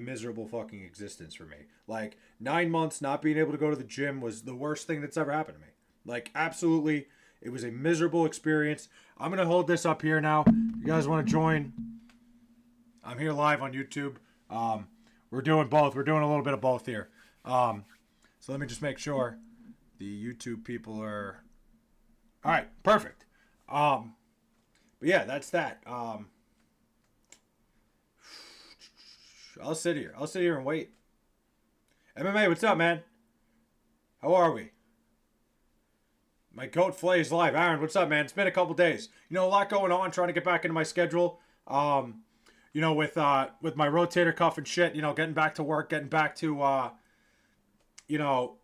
miserable fucking existence for me. Like 9 months not being able to go to the gym was the worst thing that's ever happened to me. Like absolutely, it was a miserable experience. I'm gonna hold this up here now. You guys want to join? I'm here live on YouTube. We're doing both. We're doing a little bit of both here. So let me just make sure the YouTube people are. All right, perfect. But yeah, that's that. I'll sit here. I'll sit here and wait. MMA, what's up, man? How are we? My goat flays live. Aaron, what's up, man? It's been a couple days. You know, a lot going on. Trying to get back into my schedule. You know, with my rotator cuff and shit. You know, getting back to work, getting back to you know,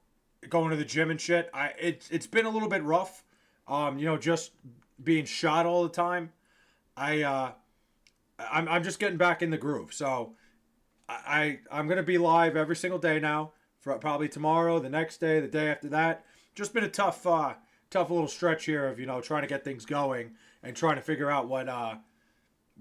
going to the gym and shit. It's been a little bit rough. You know, just being shot all the time. I'm just getting back in the groove. So I'm gonna be live every single day now. For probably tomorrow, the next day, the day after that. Just been a tough little stretch here of, you know, trying to get things going and trying to figure out what I'm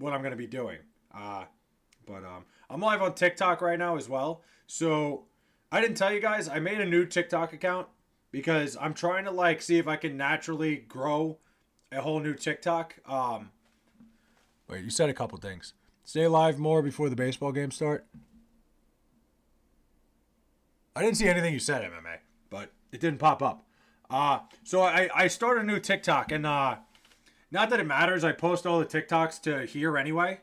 gonna be doing. But I'm live on TikTok right now as well. So I didn't tell you guys, I made a new TikTok account because I'm trying to like see if I can naturally grow a whole new TikTok. Wait, you said a couple things. Stay live more before the baseball games start. I didn't see anything you said, MMA, but it didn't pop up. So I started a new TikTok, and not that it matters. I post all the TikToks to here anyway.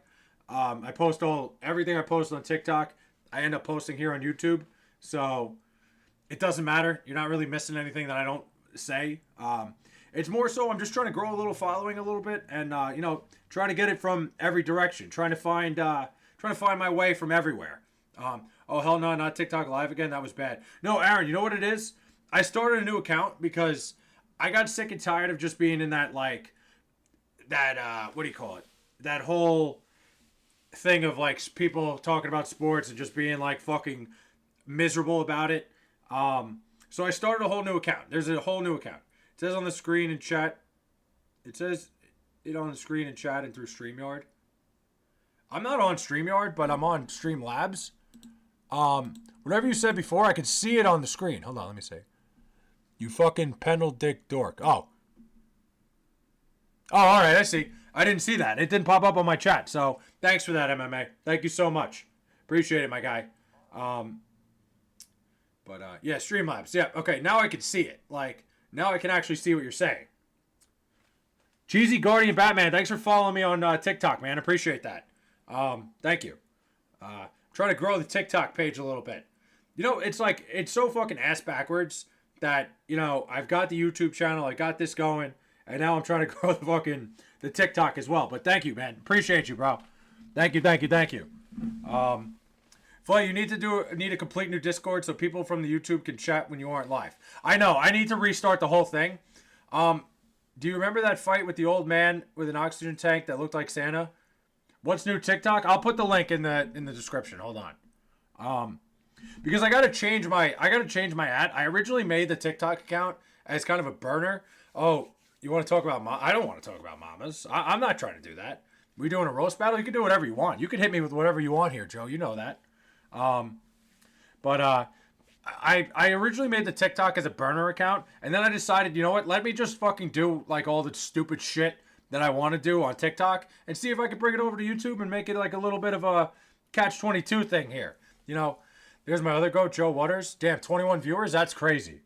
I post everything I post on TikTok. I end up posting here on YouTube, so it doesn't matter. You're not really missing anything that I don't say. It's more so I'm just trying to grow a little following a little bit, and you know, trying to get it from every direction. Trying to find my way from everywhere. Oh hell no, not TikTok live again. That was bad. No, Aaron, you know what it is? I started a new account because I got sick and tired of just being in that what do you call it? That whole thing of like people talking about sports and just being like fucking miserable about it. So I started a whole new account. There's a whole new account. It says on the screen in chat. It says it on the screen in chat and through StreamYard. I'm not on StreamYard, but I'm on Streamlabs. Whatever you said before, I could see it on the screen. Hold on, let me see. You fucking pendle dick dork. Oh, all right, I see. I didn't see that. It didn't pop up on my chat. So thanks for that, MMA. Thank you so much. Appreciate it, my guy. Yeah, Streamlabs. Yeah, okay, now I can see it. Like, now I can actually see what you're saying. Cheesy Guardian Batman, thanks for following me on TikTok, man. Appreciate that. Thank you. Trying to grow the TikTok page a little bit. You know, it's like, it's so fucking ass backwards that, you know, I've got the YouTube channel, I got this going, and now I'm trying to grow the TikTok as well. But thank you, man. Appreciate you, bro. Thank you. Flay, you need a complete new Discord so people from the YouTube can chat when you aren't live. I know. I need to restart the whole thing. Do you remember that fight with the old man with an oxygen tank that looked like Santa? What's new TikTok? I'll put the link in the description. Hold on. Because I gotta change my ad. I originally made the TikTok account as kind of a burner. Oh, you want to talk about I don't want to talk about mamas. I'm not trying to do that. We doing a roast battle? You can do whatever you want. You can hit me with whatever you want here, Joe. You know that. I originally made the TikTok as a burner account, and then I decided, you know what? Let me just fucking do like all the stupid shit that I want to do on TikTok and see if I can bring it over to YouTube and make it like a little bit of a catch-22 thing here. You know, there's my other goat, Joe Waters. Damn, 21 viewers? That's crazy.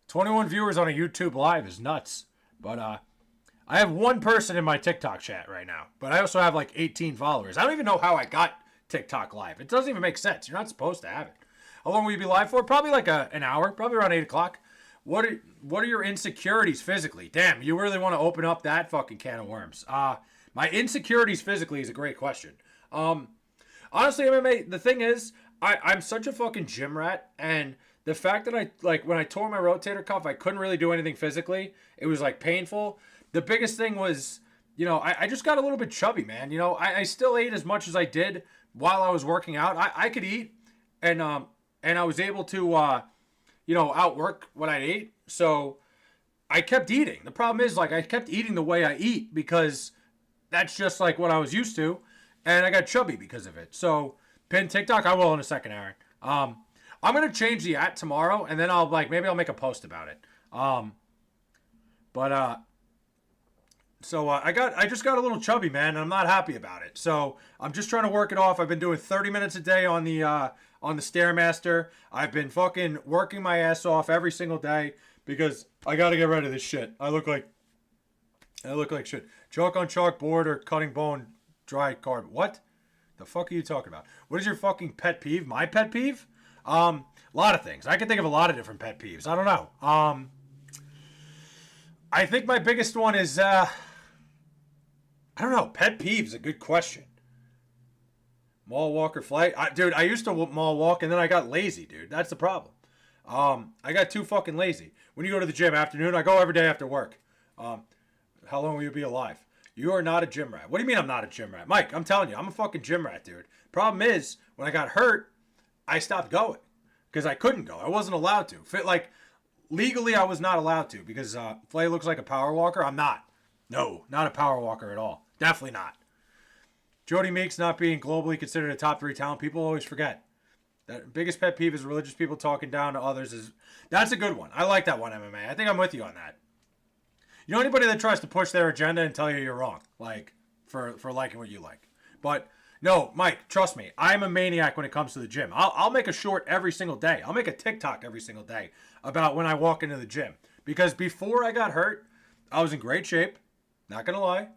21 viewers on a YouTube live is nuts. But I have one person in my TikTok chat right now, but I also have like 18 followers. I don't even know how I got TikTok live. It doesn't even make sense. You're not supposed to have it. How long will you be live for? Probably like an hour, probably around 8 o'clock. What are your insecurities physically? Damn, you really want to open up that fucking can of worms. My insecurities physically is a great question. Honestly, MMA, the thing is, I'm such a fucking gym rat, and the fact that when I tore my rotator cuff, I couldn't really do anything physically. It was like painful. The biggest thing was, you know, I just got a little bit chubby, man. You know, I still ate as much as I did while I was working out. I could eat, and I was able to, you know, outwork what I ate. So I kept eating. The problem is, like, I kept eating the way I eat because that's just like what I was used to, and I got chubby because of it. So Pin TikTok? I will in a second, Aaron. I'm gonna change the @ tomorrow, and then I'll maybe I'll make a post about it. But I just got a little chubby, man, and I'm not happy about it. So I'm just trying to work it off. I've been doing 30 minutes a day on the Stairmaster. I've been fucking working my ass off every single day because I got to get rid of this shit. I look like shit. Chalk on chalkboard or cutting bone, dry card. What the fuck are you talking about? What is your fucking pet peeve? My pet peeve? A lot of things. I can think of a lot of different pet peeves. I don't know. I think my biggest one is I don't know. Pet peeve's a good question. Mall walk or flight? Dude, I used to mall walk and then I got lazy, dude. That's the problem. I got too fucking lazy. When you go to the gym afternoon, I go every day after work. How long will you be alive? You are not a gym rat. What do you mean I'm not a gym rat? Mike, I'm telling you, I'm a fucking gym rat, dude. Problem is, when I got hurt, I stopped going. Because I couldn't go. I wasn't allowed to. Legally, I was not allowed to. Because Flay looks like a power walker. I'm not. No, not a power walker at all. Definitely not. Jody Meeks not being globally considered a top 3 talent. People always forget. That biggest pet peeve is religious people talking down to others. That's a good one. I like that one, MMA. I think I'm with you on that. You know, anybody that tries to push their agenda and tell you you're wrong, for liking what you like. But no, Mike, trust me, I'm a maniac when it comes to the gym. I'll make a short every single day. I'll make a TikTok every single day about when I walk into the gym. Because before I got hurt, I was in great shape. Not gonna lie.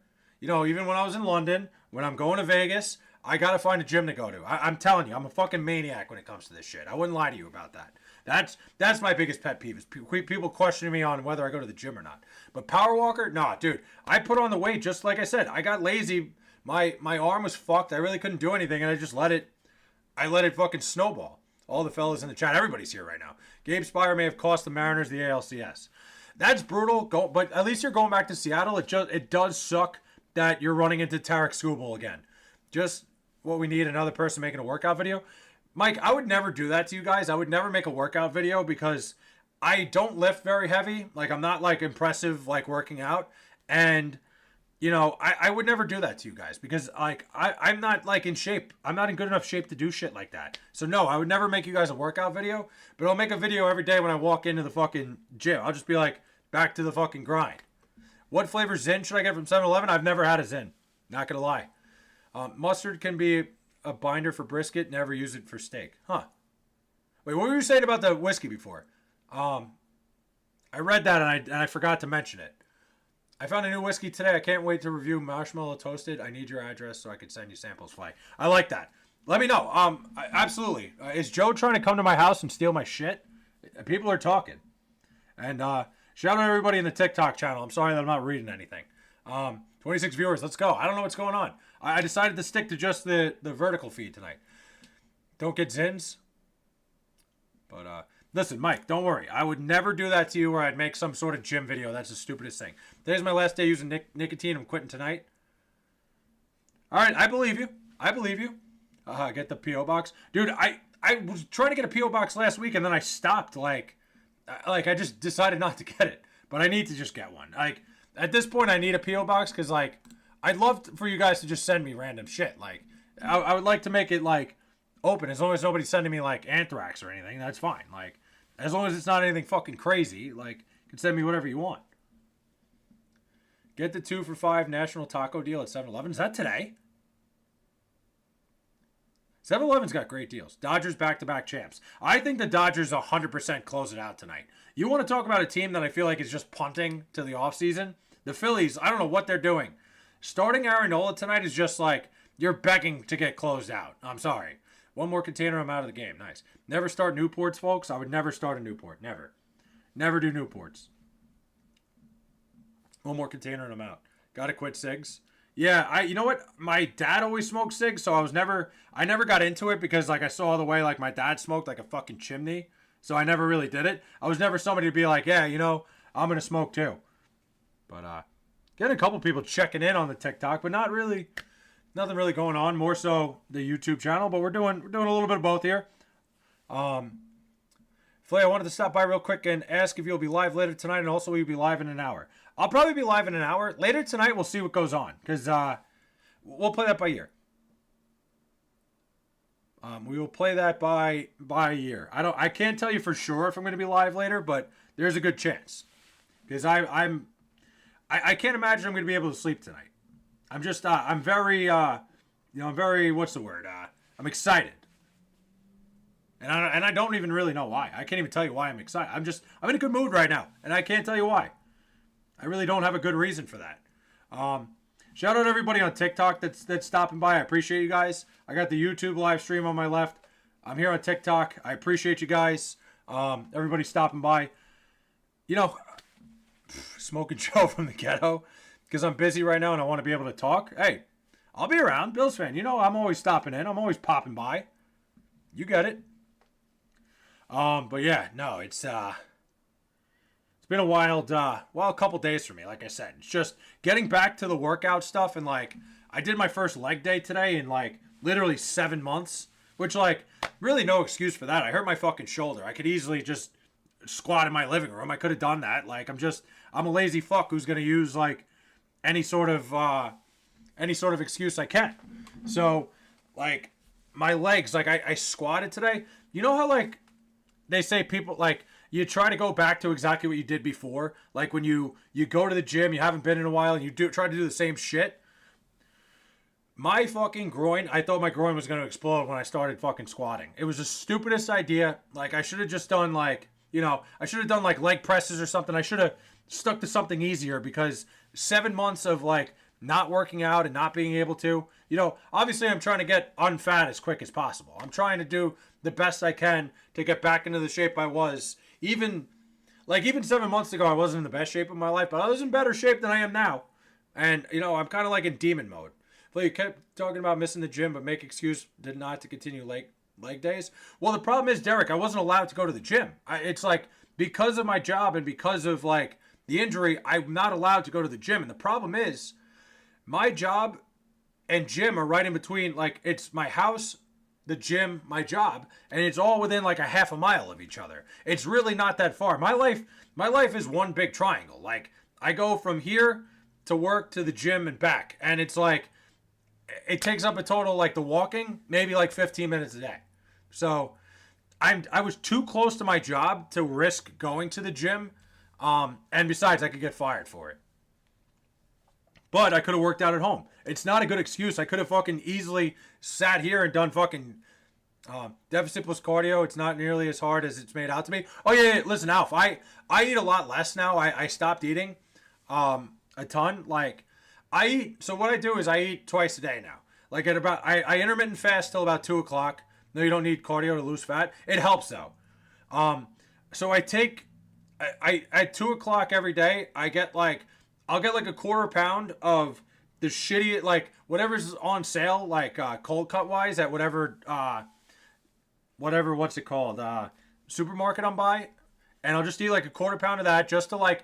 You know, even when I was in London, when I'm going to Vegas, I gotta find a gym to go to. I'm telling you, I'm a fucking maniac when it comes to this shit. I wouldn't lie to you about that. That's my biggest pet peeve is people questioning me on whether I go to the gym or not. But power walker, nah, dude. I put on the weight just like I said. I got lazy. My arm was fucked. I really couldn't do anything, and I just let it fucking snowball. All the fellas in the chat, everybody's here right now. Gabe Spire may have cost the Mariners the ALCS. That's brutal. But at least you're going back to Seattle. It does suck that you're running into Tarek Skubal again. Just what we need, another person making a workout video. Mike, I would never do that to you guys. I would never make a workout video because I don't lift very heavy. I'm not impressive working out. And, you know, I would never do that to you guys because I'm not in shape. I'm not in good enough shape to do shit like that. So no, I would never make you guys a workout video, but I'll make a video every day when I walk into the fucking gym. I'll just be back to the fucking grind. What flavor Zyn should I get from 7-Eleven? I've never had a Zyn. Not going to lie. Mustard can be a binder for brisket. Never use it for steak. Huh. Wait, what were you saying about the whiskey before? I read that and I forgot to mention it. I found a new whiskey today. I can't wait to review Marshmallow Toasted. I need your address so I can send you samples. Fly. I like that. Let me know. Absolutely. Is Joe trying to come to my house and steal my shit? People are talking. And shout out to everybody in the TikTok channel. I'm sorry that I'm not reading anything. 26 viewers. Let's go. I don't know what's going on. I decided to stick to just the vertical feed tonight. Don't get Zins. But listen, Mike, don't worry. I would never do that to you where I'd make some sort of gym video. That's the stupidest thing. Today's my last day using nicotine. I'm quitting tonight. All right, I believe you. Get the P.O. box. Dude, I was trying to get a P.O. box last week and then I stopped. I just decided not to get it. But I need to just get one. At this point, I need a P.O. box because, I'd love for you guys to just send me random shit. I would like to make it, open. As long as nobody's sending me, anthrax or anything, that's fine. As long as it's not anything fucking crazy, you can send me whatever you want. Get the 2 for $5 national taco deal at 7-Eleven. Is that today? 7-Eleven's got great deals. Dodgers back-to-back champs. I think the Dodgers 100% close it out tonight. You want to talk about a team that I feel like is just punting to the offseason? The Phillies, I don't know what they're doing. Starting Aaron Nola tonight is just you're begging to get closed out. I'm sorry. One more container, I'm out of the game. Nice. Never start Newports, folks. I would never start a Newport. Never. Never do Newports. One more container and I'm out. Gotta quit cigs. Yeah, you know what? My dad always smoked cigs, so I never got into it because I saw the way my dad smoked a fucking chimney. So I never really did it. I was never somebody to be yeah, I'm gonna smoke too. But getting a couple people checking in on the TikTok, but not really, nothing really going on. More so the YouTube channel, but we're doing a little bit of both here. Flay, I wanted to stop by real quick and ask if you'll be live later tonight, and also will you be live in an hour? I'll probably be live in an hour. Later tonight, we'll see what goes on, because we'll play that by ear. We will play that by a year. I can't tell you for sure if I'm going to be live later, but there's a good chance because I can't imagine I'm going to be able to sleep tonight. I'm very I'm very what's the word? I'm excited. And I don't even really know why. I can't even tell you why I'm excited. I'm in a good mood right now, and I can't tell you why. I really don't have a good reason for that. Shout out to everybody on TikTok that's stopping by. I appreciate you guys. I got the YouTube live stream on my left. I'm here on TikTok. I appreciate you guys. Everybody stopping by. You know, smoking Joe from the ghetto because I'm busy right now and I want to be able to talk. Hey, I'll be around. Bills fan. You know I'm always stopping in. I'm always popping by. You get it. But yeah, no, it's been a wild couple days for me. Like I said, it's just getting back to the workout stuff, and like I did my first leg day today in like literally 7 months, which like really no excuse for that. I hurt my fucking shoulder. I could easily just squat in my living room. I could have done that. Like I'm a lazy fuck who's gonna use like any sort of excuse I can. So like my legs, like I squatted today. You know how like they say people like you try to go back to exactly what you did before. Like when you go to the gym, you haven't been in a while, and you try to do the same shit. My fucking groin, I thought my groin was going to explode when I started fucking squatting. It was the stupidest idea. Like I should have just done like, I should have done like leg presses or something. I should have stuck to something easier because 7 months of like not working out and not being able to, obviously I'm trying to get unfat as quick as possible. I'm trying to do the best I can to get back into the shape I was. Even 7 months ago, I wasn't in the best shape of my life, but I was in better shape than I am now. And, I'm kind of like in demon mode. Well, you kept talking about missing the gym, but make excuse did not to continue leg days. Well, the problem is, Derek, I wasn't allowed to go to the gym. It's like because of my job and because of like the injury, I'm not allowed to go to the gym. And the problem is my job and gym are right in between. Like it's my house, the gym, my job, and it's all within like a half a mile of each other. It's really not that far. My life is one big triangle. Like I go from here to work to the gym and back, and it's like it takes up a total like the walking maybe like 15 minutes a day. So I was too close to my job to risk going to the gym, and besides I could get fired for it. But I could have worked out at home. It's not a good excuse. I could have fucking easily sat here and done fucking deficit plus cardio. It's not nearly as hard as it's made out to me. Oh, yeah. Listen, Alf, I eat a lot less now. I stopped eating a ton. Like, so what I do is I eat twice a day now. Like, I intermittent fast till about 2 o'clock. No, you don't need cardio to lose fat. It helps, though. So I at 2 o'clock every day, I'll get like a quarter pound of the shitty, like whatever's on sale, like cold cut wise at whatever, what's it called, supermarket I'm by. And I'll just eat like a quarter pound of that just so I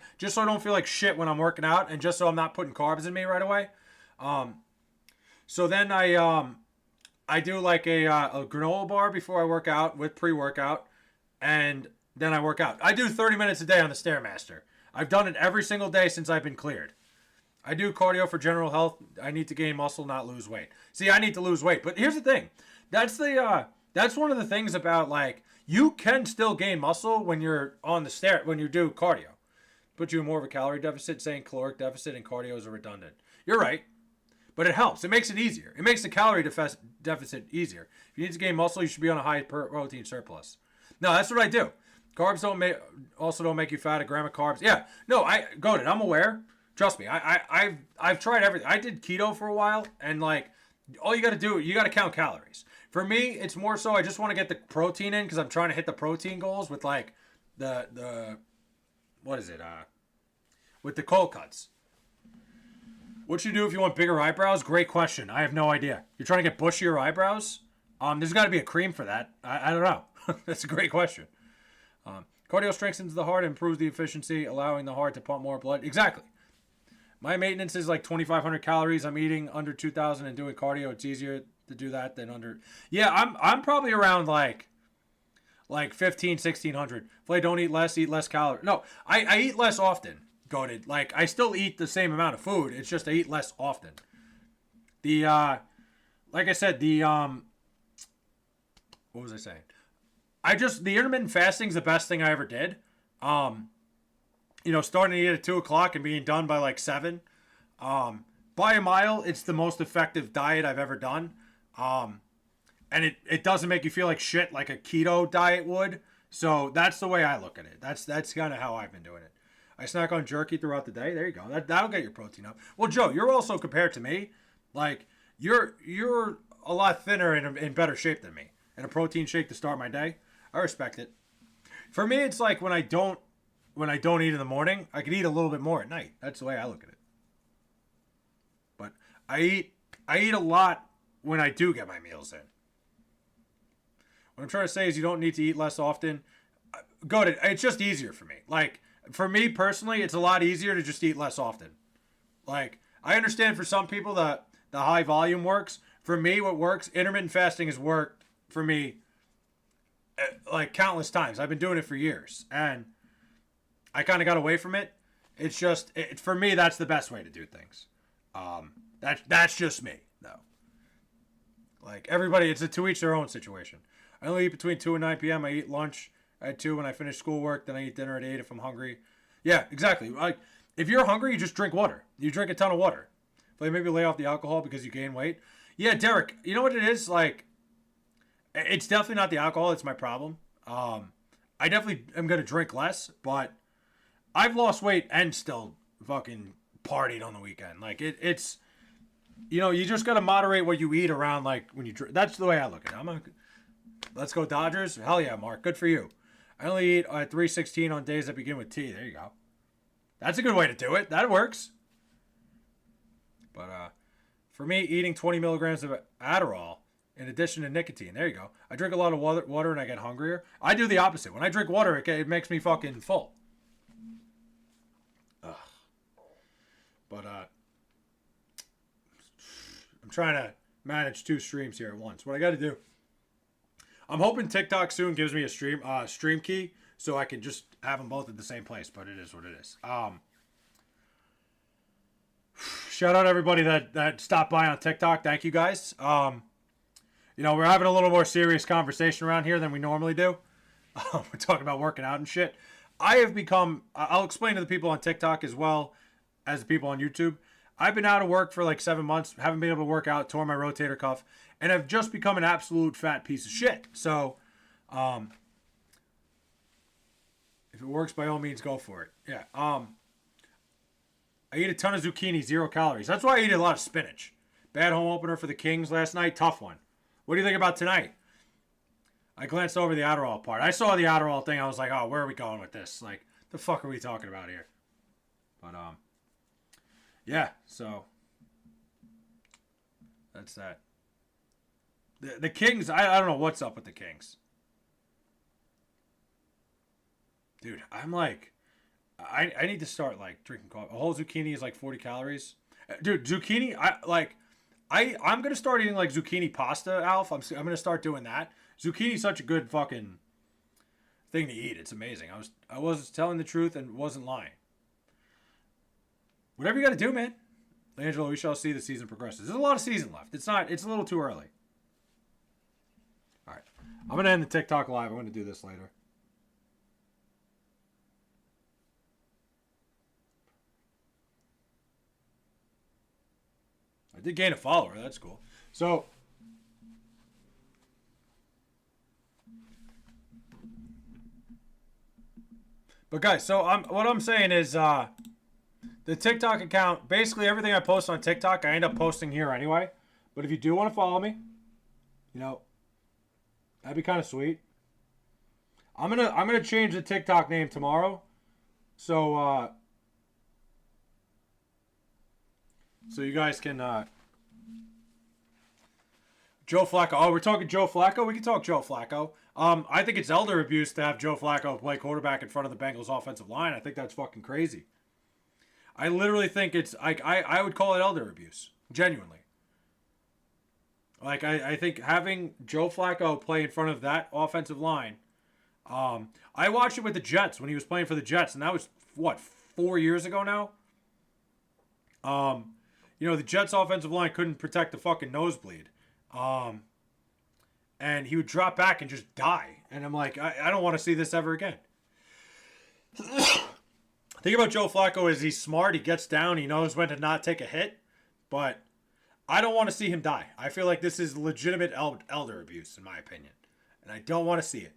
don't feel like shit when I'm working out and just so I'm not putting carbs in me right away. So then I do like a granola bar before I work out with pre-workout, and then I work out. I do 30 minutes a day on the Stairmaster. I've done it every single day since I've been cleared. I do cardio for general health. I need to gain muscle, not lose weight. See, I need to lose weight. But here's the thing. That's one of the things about like you can still gain muscle when you're on the stair when you do cardio. Put you in more of a calorie deficit, saying caloric deficit and cardio is redundant. You're right. But it helps. It makes it easier. It makes the calorie deficit easier. If you need to gain muscle, you should be on a high protein surplus. No, that's what I do. Carbs don't make you fat. A gram of carbs. Yeah. No, I'm aware. Trust me. I've tried everything. I did keto for a while, and like all you got to do, you got to count calories. For me, it's more so I just want to get the protein in because I'm trying to hit the protein goals with like the what is it? With the cold cuts. What you do if you want bigger eyebrows? Great question. I have no idea. You're trying to get bushier eyebrows? There's got to be a cream for that. I don't know. That's a great question. Cardio strengthens the heart and improves the efficiency, allowing the heart to pump more blood. Exactly. My maintenance is like 2,500 calories. I'm eating under 2,000 and doing cardio. It's easier to do that than under. Yeah, I'm probably around like 15, 1,600. If I don't eat less calories. No, I eat less often. Goated. Like I still eat the same amount of food. It's just I eat less often. Like I said, what was I saying? The intermittent fasting is the best thing I ever did. Starting to eat at 2 o'clock and being done by like 7. By a mile, it's the most effective diet I've ever done. And it doesn't make you feel like shit like a keto diet would. So that's the way I look at it. That's kind of how I've been doing it. I snack on jerky throughout the day. There you go. That'll get your protein up. Well, Joe, you're also compared to me. Like you're a lot thinner and in better shape than me. And a protein shake to start my day. I respect it. For me, it's like when I don't eat in the morning, I can eat a little bit more at night. That's the way I look at it. But I eat a lot when I do get my meals in. What I'm trying to say is you don't need to eat less often. It's just easier for me. Like, for me personally, it's a lot easier to just eat less often. Like, I understand for some people that the high volume works. For me, what works, intermittent fasting has worked for me like countless times. I've been doing it for years. And I kind of got away from it. It's just, for me, that's the best way to do things. That's just me, though. Like, everybody, it's a to each their own situation. I only eat between 2 and 9 p.m. I eat lunch at 2 when I finish schoolwork. Then I eat dinner at 8 if I'm hungry. Yeah, exactly. Like, if you're hungry, you just drink water. You drink a ton of water. Like, maybe lay off the alcohol because you gain weight. Yeah, Derek, you know what it is? Like, it's definitely not the alcohol. It's my problem. I definitely am going to drink less, but I've lost weight and still fucking partied on the weekend. Like, it's, you just got to moderate what you eat around, like, when you drink. That's the way I look at it. Let's go Dodgers. Hell yeah, Mark. Good for you. I only eat at 3:16 on days that begin with T. There you go. That's a good way to do it. That works. But for me, eating 20 milligrams of Adderall in addition to nicotine. There you go. I drink a lot of water and I get hungrier. I do the opposite. When I drink water, it makes me fucking full. Ugh. But I'm trying to manage 2 streams here at once. What I got to do, I'm hoping TikTok soon gives me a stream key so I can just have them both at the same place, but it is what it is. Shout out everybody that stopped by on TikTok. Thank you guys. We're having a little more serious conversation around here than we normally do. We're talking about working out and shit. I'll explain to the people on TikTok as well as the people on YouTube. I've been out of work for like 7 months, haven't been able to work out, tore my rotator cuff, and I've just become an absolute fat piece of shit. So, if it works, by all means, go for it. Yeah. I eat a ton of zucchini, 0 calories. That's why I eat a lot of spinach. Bad home opener for the Kings last night. Tough one. What do you think about tonight? I glanced over the Adderall part. I saw the Adderall thing. I was like, oh, where are we going with this? Like, the fuck are we talking about here? But, yeah, so that's that. The Kings, I don't know what's up with the Kings. Dude, I'm like, I need to start like drinking coffee. A whole zucchini is like 40 calories. Dude, zucchini, I'm going to start eating like zucchini pasta, Alf. I'm going to start doing that. Zucchini's such a good fucking thing to eat. It's amazing. I was telling the truth and wasn't lying. Whatever you got to do, man. Angelo, we shall see the season progresses. There's a lot of season left. It's a little too early. All right. I'm going to end the TikTok live. I'm going to do this later. I did gain a follower. That's cool. So, but guys, what I'm saying is the TikTok account, basically everything I post on TikTok, I end up posting here anyway. But if you do want to follow me, that'd be kind of sweet. I'm gonna change the TikTok name tomorrow, so you guys can Joe Flacco. Oh, we're talking Joe Flacco. We can talk Joe Flacco. I think it's elder abuse to have Joe Flacco play quarterback in front of the Bengals offensive line. I think that's fucking crazy. I literally think it's like I would call it elder abuse, genuinely. Like I think having Joe Flacco play in front of that offensive line. I watched it with the Jets when he was playing for the Jets, and that was what 4 years ago now. The Jets offensive line couldn't protect the fucking nosebleed. and he would drop back and just die. And I'm like, I don't want to see this ever again. Thing about Joe Flacco is he's smart. He gets down. He knows when to not take a hit. But I don't want to see him die. I feel like this is legitimate elder abuse, in my opinion. And I don't want to see it.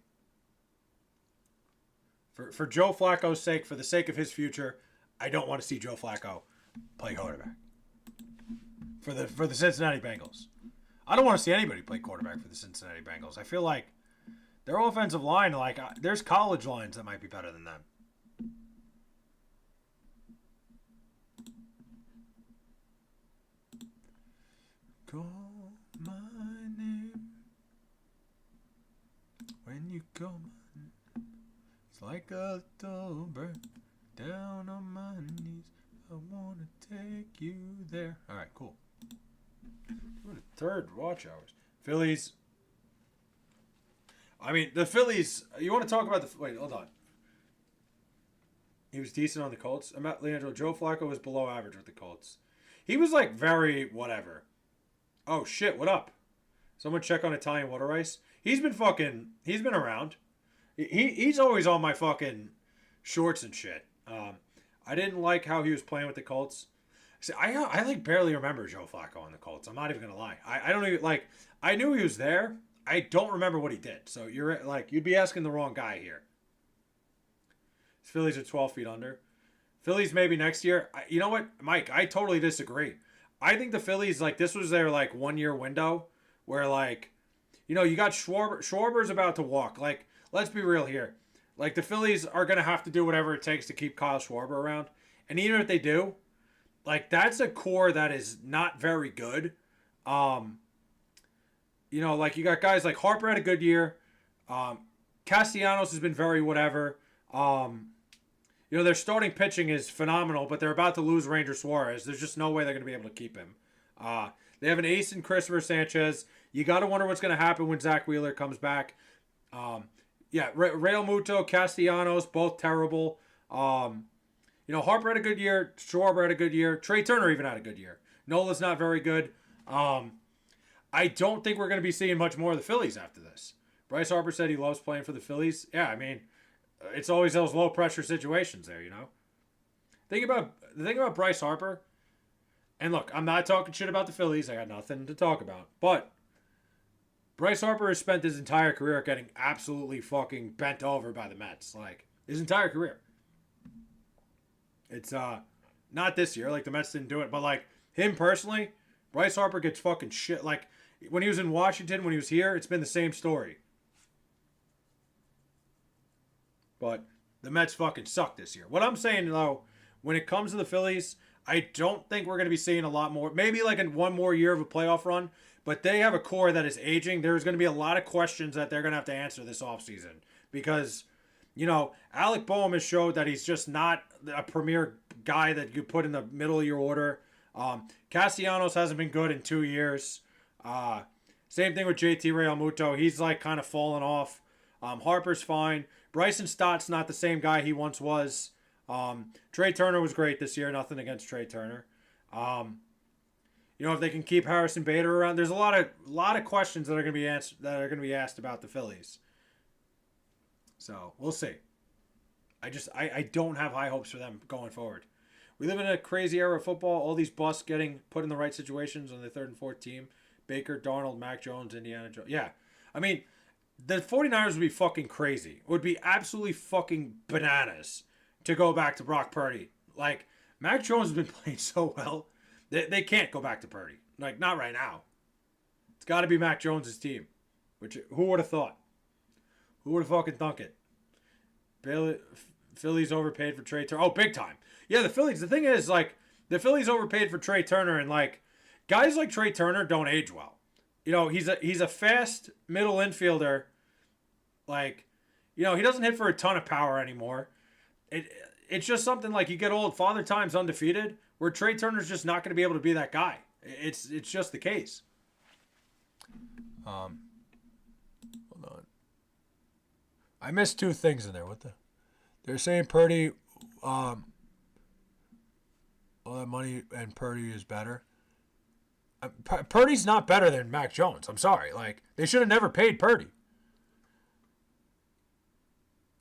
For Joe Flacco's sake, for the sake of his future, I don't want to see Joe Flacco play quarterback. For the Cincinnati Bengals. I don't want to see anybody play quarterback for the Cincinnati Bengals. I feel like their offensive line, like, there's college lines that might be better than them. Call my name when you call my name. It's like a little bird down on my knees. I want to take you there. All right, cool. Third watch hours. Phillies. I mean, the Phillies. You want to talk about the... Wait, hold on. He was decent on the Colts. I'm at Leandro. Joe Flacco was below average with the Colts. He was like very whatever. Oh, shit, what up? Someone check on Italian Water Ice. He's been around. He's always on my fucking shorts and shit. I didn't like how he was playing with the Colts. See, I like barely remember Joe Flacco on the Colts. I'm not even going to lie. I don't even, like, I knew he was there. I don't remember what he did. So you're, like, you'd be asking the wrong guy here. Phillies are 12 feet under. Phillies maybe next year. You know what, Mike? I totally disagree. I think the Phillies, like, this was their, like, 1 year window where, like, you know, you got Schwarber. Schwarber's about to walk. Like, let's be real here. Like, the Phillies are going to have to do whatever it takes to keep Kyle Schwarber around. And even if they do, like, that's a core that is not very good. You know, like, you got guys like Harper had a good year. Castellanos has been very whatever. You know, their starting pitching is phenomenal, but they're about to lose Ranger Suarez. There's just no way they're going to be able to keep him. They have an ace in Christopher Sanchez. You got to wonder what's going to happen when Zach Wheeler comes back. Yeah, Real Muto, Castellanos, both terrible. You know, Harper had a good year. Schwarber had a good year. Trey Turner even had a good year. Nola's not very good. I don't think we're going to be seeing much more of the Phillies after this. Bryce Harper said he loves playing for the Phillies. Yeah, I mean, it's always those low-pressure situations there, you know? The thing about Bryce Harper, and look, I'm not talking shit about the Phillies. I got nothing to talk about. But Bryce Harper has spent his entire career getting absolutely fucking bent over by the Mets. Like, his entire career. It's, not this year. Like, the Mets didn't do it. But, like, him personally, Bryce Harper gets fucking shit. Like, when he was in Washington, when he was here, it's been the same story. But the Mets fucking suck this year. What I'm saying, though, when it comes to the Phillies, I don't think we're going to be seeing a lot more. Maybe like in one more year of a playoff run. But they have a core that is aging. There's going to be a lot of questions that they're going to have to answer this offseason. Because, you know, Alec Boehm has showed that he's just not a premier guy that you put in the middle of your order. Castellanos hasn't been good in 2 years. Same thing with JT Realmuto. He's like kind of fallen off. Harper's fine. Bryson Stott's not the same guy he once was. Trey Turner was great this year. Nothing against Trey Turner. You know, if they can keep Harrison Bader around, there's a lot of questions that are going to be answered, that are going to be asked about the Phillies. So we'll see. I don't have high hopes for them going forward. We live in a crazy era of football. All these busts getting put in the right situations on the third and fourth team. Baker, Darnold, Mac Jones, Indiana Jones. Yeah. I mean, the 49ers would be fucking crazy. It would be absolutely fucking bananas to go back to Brock Purdy. Like, Mac Jones has been playing so well. They can't go back to Purdy. Like, not right now. It's got to be Mac Jones' team. Which, who would have thought? Who would have fucking thunk it? Phillies overpaid for Trey Turner. Oh, big time. Yeah, the Phillies. The thing is, like, the Phillies overpaid for Trey Turner, and, like, guys like Trey Turner don't age well. You know, he's a fast middle infielder. Like, you know, he doesn't hit for a ton of power anymore. It's just something like you get old. Father Time's undefeated, where Trey Turner's just not going to be able to be that guy. It's just the case. Hold on. I missed two things in there. What the? They're saying Purdy, all that money and Purdy is better. Purdy's not better than Mac Jones. I'm sorry. Like, they should have never paid Purdy.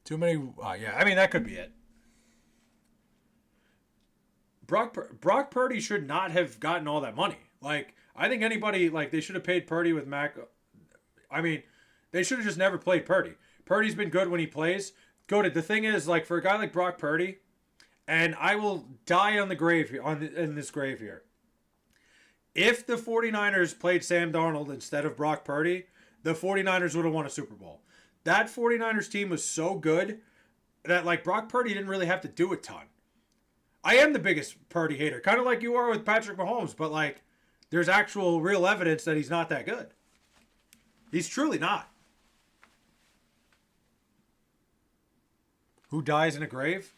Too many. Yeah, I mean, that could be it. Brock Purdy should not have gotten all that money. Like, I think anybody, like, they should have paid Purdy with Mac. I mean, they should have just never played Purdy. Purdy's been good when he plays. Goated. The thing is, like, for a guy like Brock Purdy, and I will die on the grave in this grave here. If the 49ers played Sam Darnold instead of Brock Purdy, the 49ers would have won a Super Bowl. That 49ers team was so good that, like, Brock Purdy didn't really have to do a ton. I am the biggest Purdy hater, kind of like you are with Patrick Mahomes, but, like, there's actual real evidence that he's not that good. He's truly not. Who dies in a grave?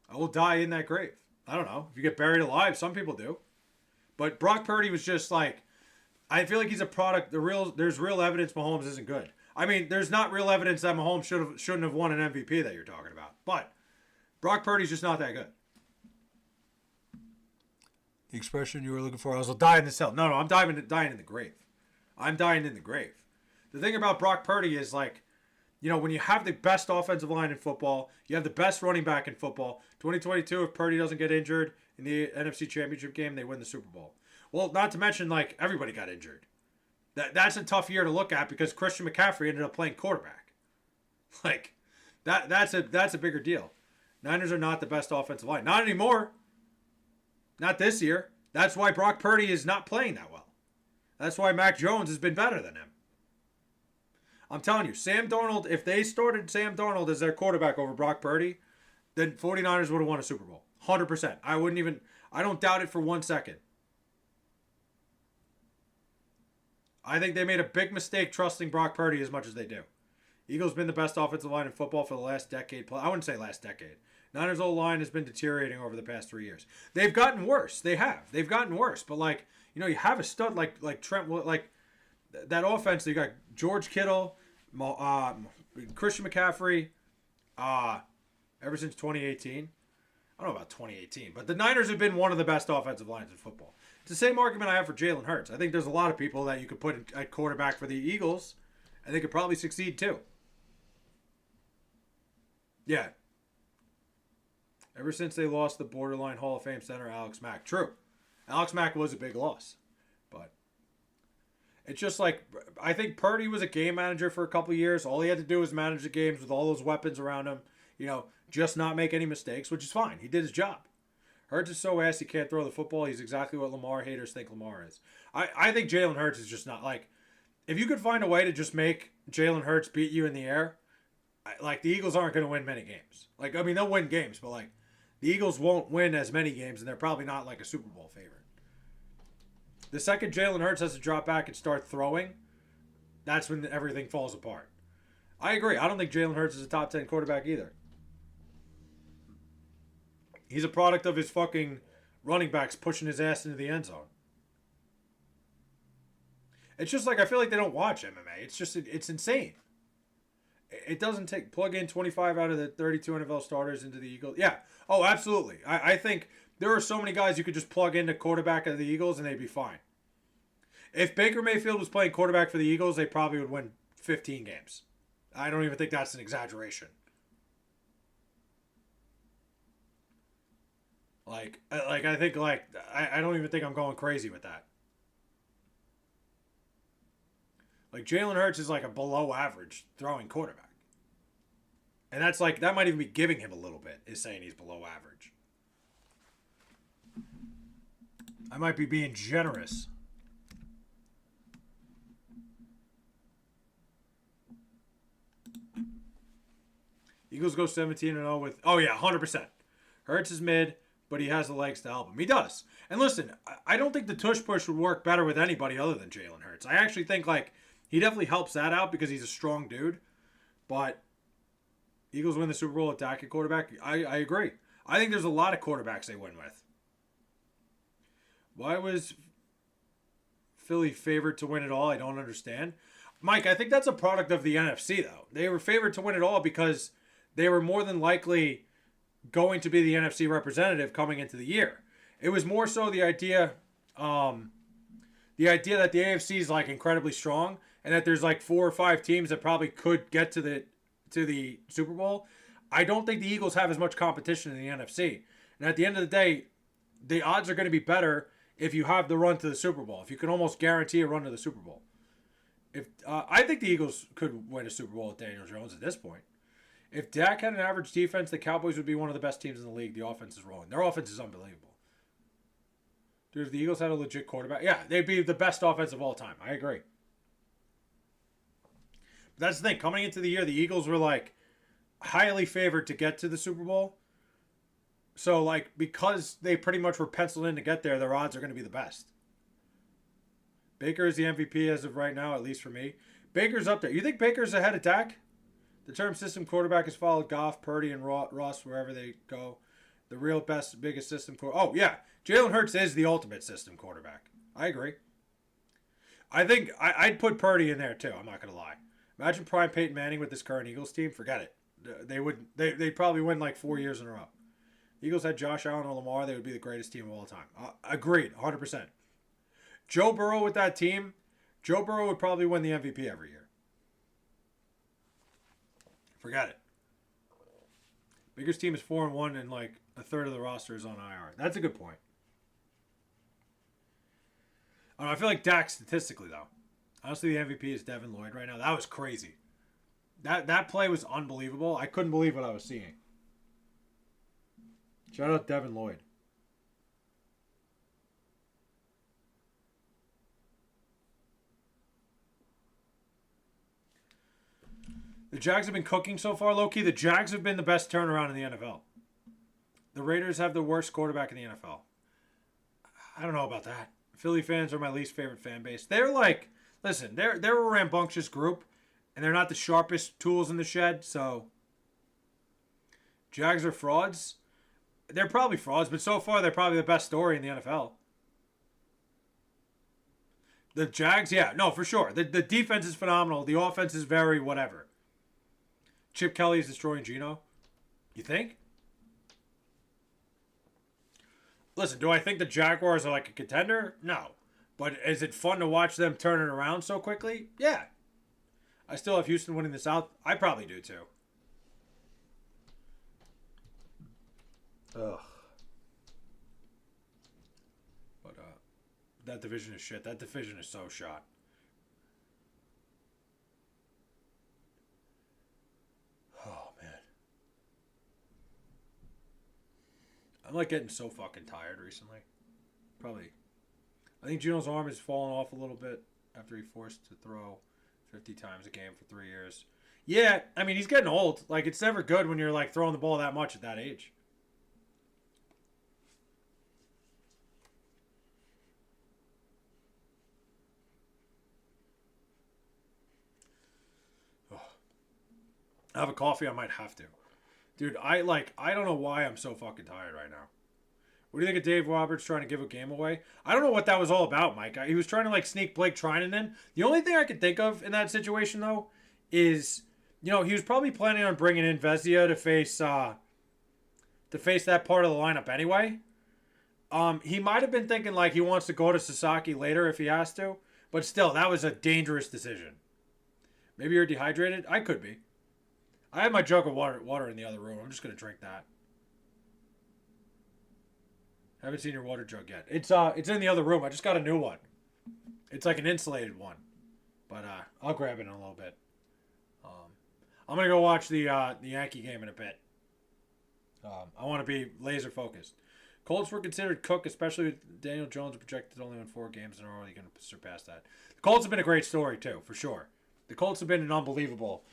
I will die in that grave. I don't know. If you get buried alive, some people do. But Brock Purdy was just like, I feel like he's a product. There's real evidence Mahomes isn't good. I mean, there's not real evidence that Mahomes shouldn't have won an MVP that you're talking about. But Brock Purdy's just not that good. The expression you were looking for, I was dying in the cell. No, I'm dying in the grave. I'm dying in the grave. The thing about Brock Purdy is, like, you know, when you have the best offensive line in football, you have the best running back in football. 2022, if Purdy doesn't get injured in the NFC Championship game, they win the Super Bowl. Well, not to mention, like, everybody got injured. That's a tough year to look at because Christian McCaffrey ended up playing quarterback. Like, that's a bigger deal. Niners are not the best offensive line. Not anymore. Not this year. That's why Brock Purdy is not playing that well. That's why Mac Jones has been better than him. I'm telling you, Sam Darnold, if they started Sam Darnold as their quarterback over Brock Purdy, then 49ers would have won a Super Bowl. 100%. I don't doubt it for 1 second. I think they made a big mistake trusting Brock Purdy as much as they do. Eagles been the best offensive line in football for the last decade. I wouldn't say last decade. Niners' O-line has been deteriorating over the past 3 years. They've gotten worse. They have. They've gotten worse. But, like, you know, you have a stud like Trent, like, that offense. You got George Kittle, Christian McCaffrey, ever since 2018. I don't know about 2018, but the Niners have been one of the best offensive lines in football. It's the same argument I have for Jalen Hurts. I think there's a lot of people that you could put at quarterback for the Eagles, and they could probably succeed too. Yeah. Ever since they lost the borderline Hall of Fame center, Alex Mack. True. Alex Mack was a big loss. But it's just like, I think Purdy was a game manager for a couple of years. All he had to do was manage the games with all those weapons around him. You know, just not make any mistakes, which is fine. He did his job. Hurts is so ass he can't throw the football. He's exactly what Lamar haters think Lamar is. I think Jalen Hurts is just not, like, if you could find a way to just make Jalen Hurts beat you in the air, like, the Eagles aren't going to win many games. Like, I mean, they'll win games, but, like, the Eagles won't win as many games, and they're probably not, like, a Super Bowl favorite. The second Jalen Hurts has to drop back and start throwing, that's when everything falls apart. I agree. I don't think Jalen Hurts is a top 10 quarterback either. He's a product of his fucking running backs pushing his ass into the end zone. It's just like, I feel like they don't watch MMA. It's just, it's insane. It doesn't take, plug in 25 out of the 32 NFL starters into the Eagles. Yeah. Oh, absolutely. I think there are so many guys you could just plug into quarterback of the Eagles and they'd be fine. If Baker Mayfield was playing quarterback for the Eagles, they probably would win 15 games. I don't even think that's an exaggeration. I think, I don't even think I'm going crazy with that. Like, Jalen Hurts is like a below average throwing quarterback. And that's like, that might even be giving him a little bit, is saying he's below average. I might be being generous. Eagles go 17-0 with, oh yeah, 100%. Hurts is mid, but he has the legs to help him. He does. And listen, I don't think the tush push would work better with anybody other than Jalen Hurts. I actually think, like, he definitely helps that out because he's a strong dude. But Eagles win the Super Bowl attacking quarterback. I agree. I think there's a lot of quarterbacks they win with. Why was Philly favored to win it all? I don't understand. Mike, I think that's a product of the NFC, though. They were favored to win it all because they were more than likely going to be the NFC representative coming into the year. It was more so um, the idea that the AFC is like incredibly strong and that there's like 4 or 5 teams that probably could get to the Super Bowl. I don't think the Eagles have as much competition in the NFC. And at the end of the day, the odds are going to be better if you have the run to the Super Bowl. If you can almost guarantee a run to the Super Bowl. If I think the Eagles could win a Super Bowl with Daniel Jones at this point. If Dak had an average defense, the Cowboys would be one of the best teams in the league. The offense is rolling. Their offense is unbelievable. Dude, if the Eagles had a legit quarterback, yeah, they'd be the best offense of all time. I agree. But that's the thing. Coming into the year, the Eagles were like highly favored to get to the Super Bowl. So, like, because they pretty much were penciled in to get there, their odds are going to be the best. Baker is the MVP as of right now, at least for me. Baker's up there. You think Baker's ahead of Dak? The term system quarterback has followed Goff, Purdy, and Ross wherever they go. The real best, biggest system quarterback. Oh, yeah. Jalen Hurts is the ultimate system quarterback. I agree. I think I'd put Purdy in there, too. I'm not going to lie. Imagine prime Peyton Manning with this current Eagles team. Forget it. They'd probably win like 4 years in a row. The Eagles had Josh Allen or Lamar. They would be the greatest team of all time. Agreed. 100%. Joe Burrow with that team. Joe Burrow would probably win the MVP every year. Forget it. Biggest team is 4-1 and like a third of the roster is on IR. That's a good point. I don't know, I feel like Dak statistically though. Honestly, the MVP is Devin Lloyd right now. That was crazy. That play was unbelievable. I couldn't believe what I was seeing. Shout out Devin Lloyd. The Jags have been cooking so far, low-key. The Jags have been the best turnaround in the NFL. The Raiders have the worst quarterback in the NFL. I don't know about that. Philly fans are my least favorite fan base. They're like, listen, they're a rambunctious group, and they're not the sharpest tools in the shed, so Jags are frauds. They're probably frauds, but so far they're probably the best story in the NFL. The Jags, yeah, no, for sure. The defense is phenomenal. The offense is very whatever. Chip Kelly is destroying Geno? You think? Listen, do I think the Jaguars are like a contender? No. But is it fun to watch them turn it around so quickly? Yeah. I still have Houston winning the South. I probably do too. Ugh. But that division is shit. That division is so shot. Oh, man. I'm like getting so fucking tired recently. Probably. I think Geno's arm has fallen off a little bit after he forced to throw 50 times a game for 3 years. Yeah, I mean, he's getting old. Like, it's never good when you're, like, throwing the ball that much at that age. Ugh. I have a coffee. I might have to. Dude, I don't know why I'm so fucking tired right now. What do you think of Dave Roberts trying to give a game away? I don't know what that was all about, Mike. He was trying to like sneak Blake Trinan in. The only thing I could think of in that situation though is, he was probably planning on bringing in Vezia to face that part of the lineup anyway. He might have been thinking like he wants to go to Sasaki later if he has to, but still, that was a dangerous decision. Maybe you're dehydrated. I could be. I have my jug of water in the other room. I'm just gonna drink that. Haven't seen your water jug yet. It's in the other room. I just got a new one. It's like an insulated one, but I'll grab it in a little bit. I'm gonna go watch the Yankee game in a bit. I want to be laser focused. Colts were considered cook, especially with Daniel Jones projected to only win 4 games in a row. Are you going to surpass that? The Colts have been a great story too, for sure. The Colts have been an unbelievable.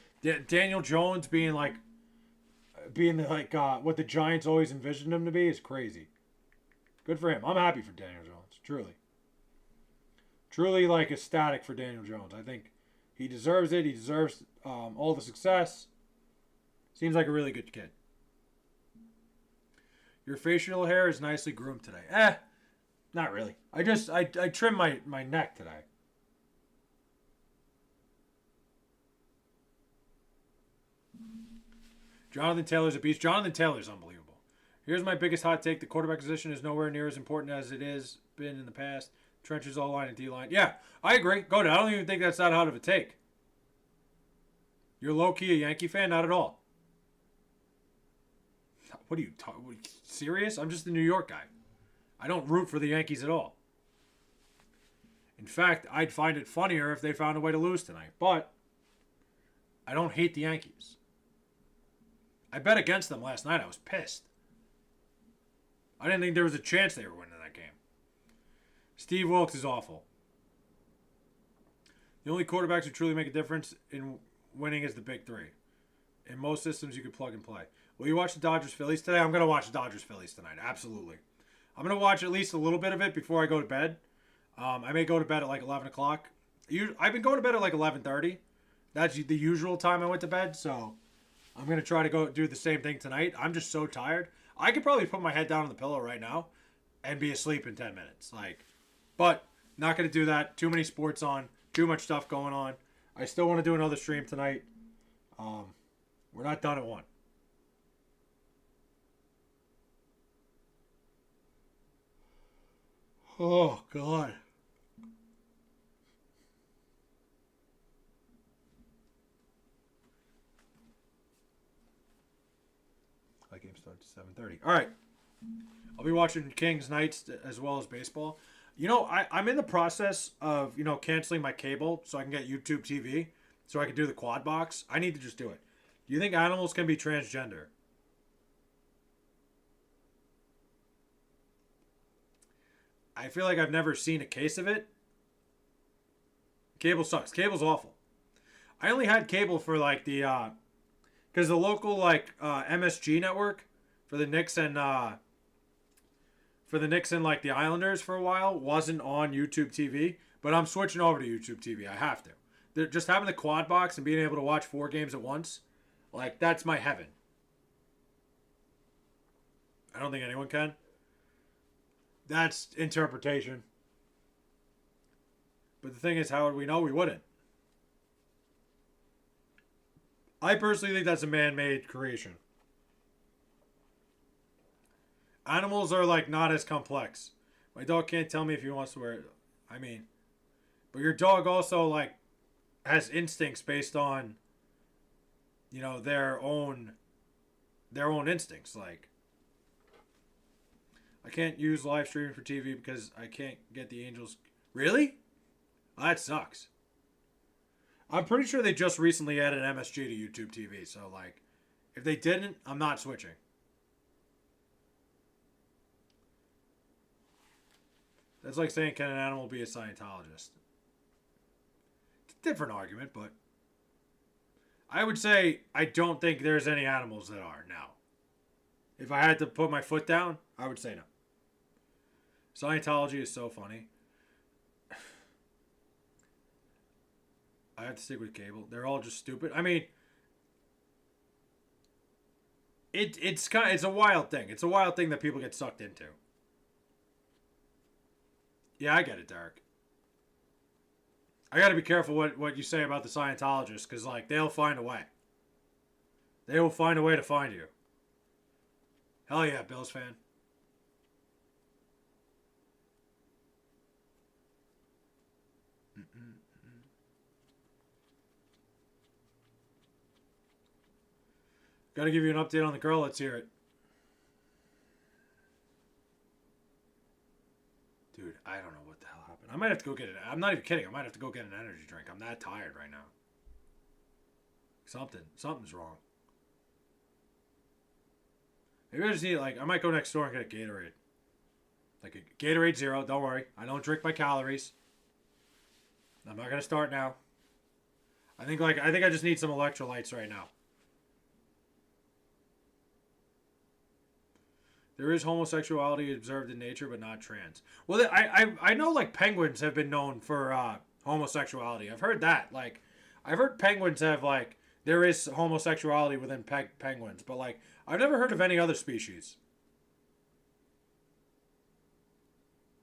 Daniel Jones being like what the Giants always envisioned him to be is crazy. Good for him. I'm happy for Daniel Jones. Truly like ecstatic for Daniel Jones. I think he deserves it. He deserves all the success. Seems like a really good kid. Your facial hair is nicely groomed today. Not really. I trimmed my neck today. Jonathan Taylor's a beast. Jonathan Taylor's unbelievable. Here's my biggest hot take: the quarterback position is nowhere near as important as it has been in the past. Trenches, all line, and D line. Yeah, I agree. Go to. I don't even think that's that hot of a take. You're low key a Yankee fan, not at all. What are you talking? Serious? I'm just a New York guy. I don't root for the Yankees at all. In fact, I'd find it funnier if they found a way to lose tonight. But I don't hate the Yankees. I bet against them last night. I was pissed. I didn't think there was a chance they were winning that game. Steve Wilkes is awful. The only quarterbacks who truly make a difference in winning is the big three. In most systems, you can plug and play. Will you watch the Dodgers-Phillies today? I'm going to watch the Dodgers-Phillies tonight. Absolutely. I'm going to watch at least a little bit of it before I go to bed. I may go to bed at like 11 o'clock. I've been going to bed at like 11:30. That's the usual time I went to bed, so I'm going to try to go do the same thing tonight. I'm just so tired. I could probably put my head down on the pillow right now and be asleep in 10 minutes. But not going to do that. Too many sports on. Too much stuff going on. I still want to do another stream tonight. We're not done at 1. Oh, God. That game starts at 7:30. All right. I'll be watching Kings Knights as well as baseball. I'm in the process of, canceling my cable so I can get YouTube TV so I can do the quad box. I need to just do it. Do you think animals can be transgender? I feel like I've never seen a case of it. Cable sucks. Cable's awful. I only had cable for because the local MSG network for the Knicks and the Islanders for a while wasn't on YouTube TV, but I'm switching over to YouTube TV. I have to. Just having the quad box and being able to watch 4 games at once, that's my heaven. I don't think anyone can. That's interpretation. But the thing is, how would we know? We wouldn't. I personally think that's a man-made creation. Animals are not as complex. My dog can't tell me if he wants to wear it. But your dog also has instincts based on their own instincts. I can't use live streaming for TV because I can't get the Angels. Really? Oh, that sucks. I'm pretty sure they just recently added MSG to YouTube TV. So if they didn't, I'm not switching. That's like saying, can an animal be a Scientologist? It's a different argument, but I would say I don't think there's any animals that are now. If I had to put my foot down, I would say no. Scientology is so funny. I have to stick with cable. They're all just stupid. It's a wild thing. It's a wild thing that people get sucked into. Yeah, I get it, Derek. I got to be careful what you say about the Scientologists, because they'll find a way. They will find a way to find you. Hell yeah, Bills fan. Got to give you an update on the girl. Let's hear it. Dude, I don't know what the hell happened. I might have to go get it. I'm not even kidding. I might have to go get an energy drink. I'm that tired right now. Something's wrong. Maybe I just need I might go next door and get a Gatorade. A Gatorade Zero. Don't worry. I don't drink my calories. I'm not gonna start now. I think I just need some electrolytes right now. There is homosexuality observed in nature, but not trans. Well, I know penguins have been known for homosexuality. I've heard that. I've heard penguins have there is homosexuality within penguins, but I've never heard of any other species.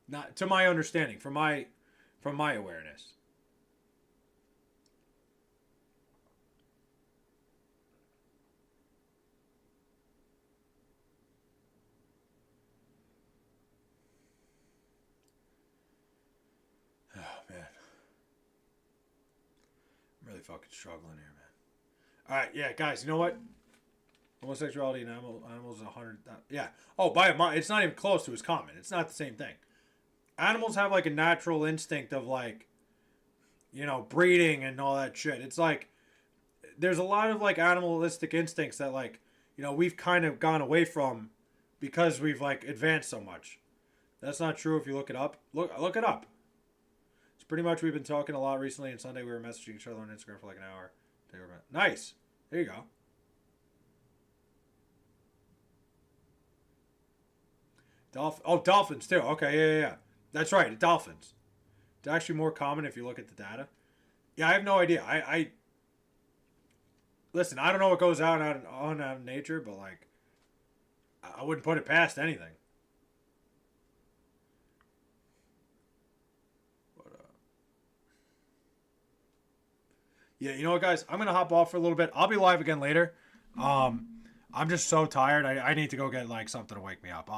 Not to my understanding, from my awareness. fucking struggling here, man. All right, yeah, guys. You know what? Homosexuality in animals is 100. Yeah. Oh, it's not even close to as common. It's not the same thing. Animals have like a natural instinct of like, breeding and all that shit. It's like there's a lot of like animalistic instincts that like we've kind of gone away from because we've like advanced so much. That's not true if you look it up. Look it up. It's pretty much we've been talking a lot recently. And Sunday we were messaging each other on Instagram for like an hour. Nice. There you go. Dolphins too. Okay, yeah. That's right. Dolphins. It's actually more common if you look at the data. Yeah, I have no idea. I listen. I don't know what goes on out in nature, but like, I wouldn't put it past anything. But yeah, you know what, guys? I'm gonna hop off for a little bit. I'll be live again later. I'm just so tired. I need to go get like something to wake me up.